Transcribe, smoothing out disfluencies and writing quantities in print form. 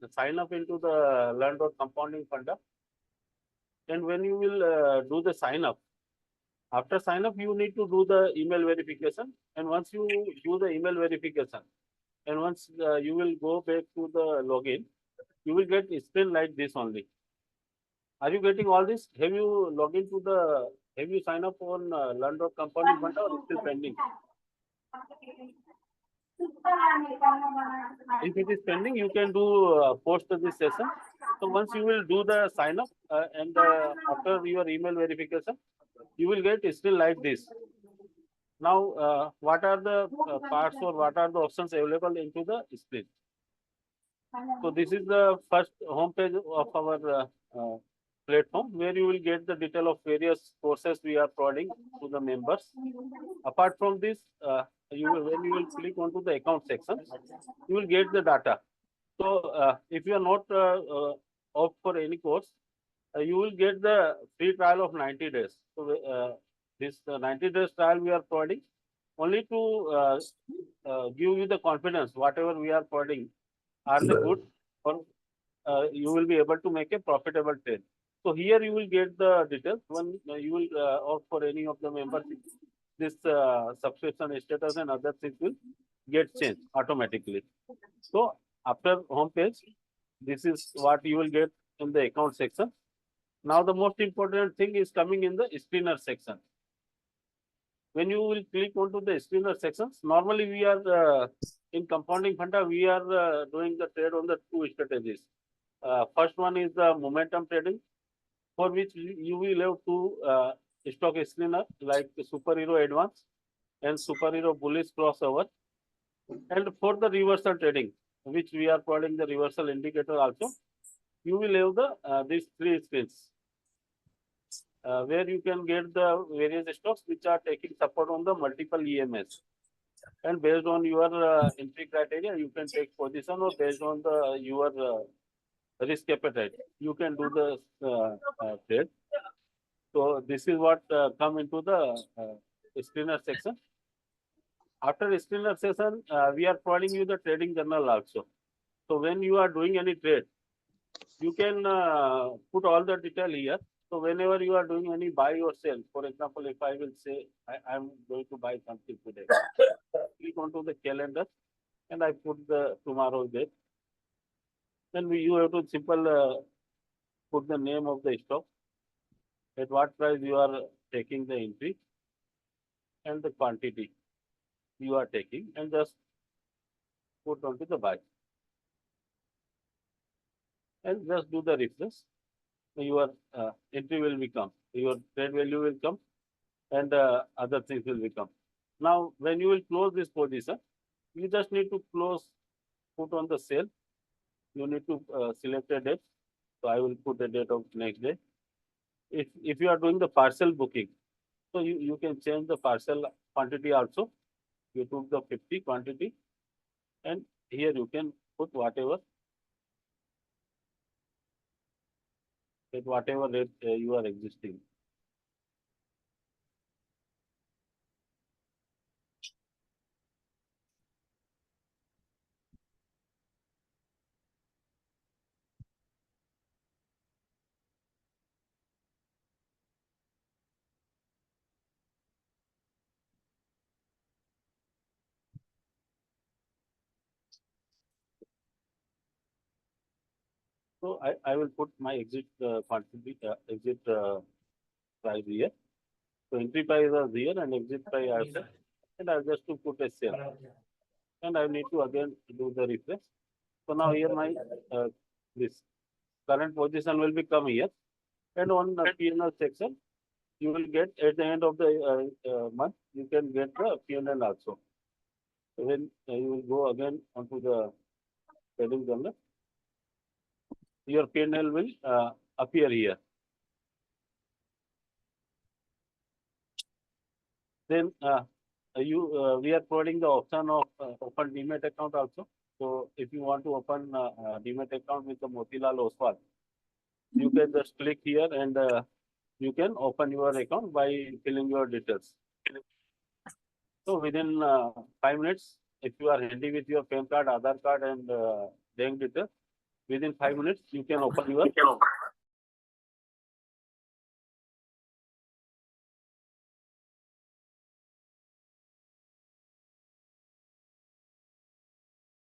sign up into the Learn.Compounding Funda. And when you will do the sign up, after sign up, you need to do the email verification. And once you do the email verification, and once you will go back to the login, you will get a screen like this only. Are you getting all this? Have you logged into the, have you signed up on Learn.Compounding Funda or still pending? If it is pending, you can do post this session. So once you will do the sign up and after your email verification, you will get still like this. Now, what are the parts or what are the options available into the screen? So this is the first home page of our platform where you will get the detail of various courses we are providing to the members. Apart from this, when you will click onto the account section, you will get the data. So if you are not opt for any course, you will get the free trial of 90 days. So this 90 days trial we are providing only to give you the confidence whatever we are providing are the good, or you will be able to make a profitable trade. So here you will get the details when you will opt for any of the membership. This subscription status and other things will get changed automatically. So after home page, this is what you will get in the account section. Now the most important thing is coming in the screener section. When you will click onto the screener sections, normally we are in compounding funda, we are doing the trade on the two strategies. First one is the momentum trading, for which you will have two stock screener like superhero advance and superhero bullish crossover. And for the reversal trading, which we are providing the reversal indicator also, you will have the these three screens where you can get the various stocks which are taking support on the multiple EMS. And based on your entry criteria, you can take position, or based on the your risk appetite, you can do the trade. So this is what come into the screener section. After screener session, we are providing you the trading journal also. So when you are doing any trade, you can put all the detail here. So whenever you are doing any buy or sell, for example, if I will say I am going to buy something today, click onto the calendar and I put the tomorrow's date. Then you have to simple put the name of the stock, at what price you are taking the entry, and the quantity you are taking, and just put onto the buy. And just do the refresh. Your entry will become, your trade value will come, and other things will become. Now, when you will close this position, you just need to close, put on the sale. You need to select a date. So I will put the date of next day. If you are doing the parcel booking, so you can change the parcel quantity also. You took the 50 quantity, and here you can put whatever at whatever rate you are existing. So I will put my exit quantity, exit price here. So entry price is here and exit price also. And I'll just to put a sale. And I need to again do the refresh. So now here my this current position will become here. And on the P&L section, you will get at the end of the month, you can get the P&L also. So when you will go again onto the trading journal, your P&L will appear here. Then we are providing the option of open Demat account also. So if you want to open Demat account with the Motilal Oswal, you can just click here and you can open your account by filling your details. So within 5 minutes, if you are handy with your PAN card, Aadhaar card, and bank details, within 5 minutes you can open your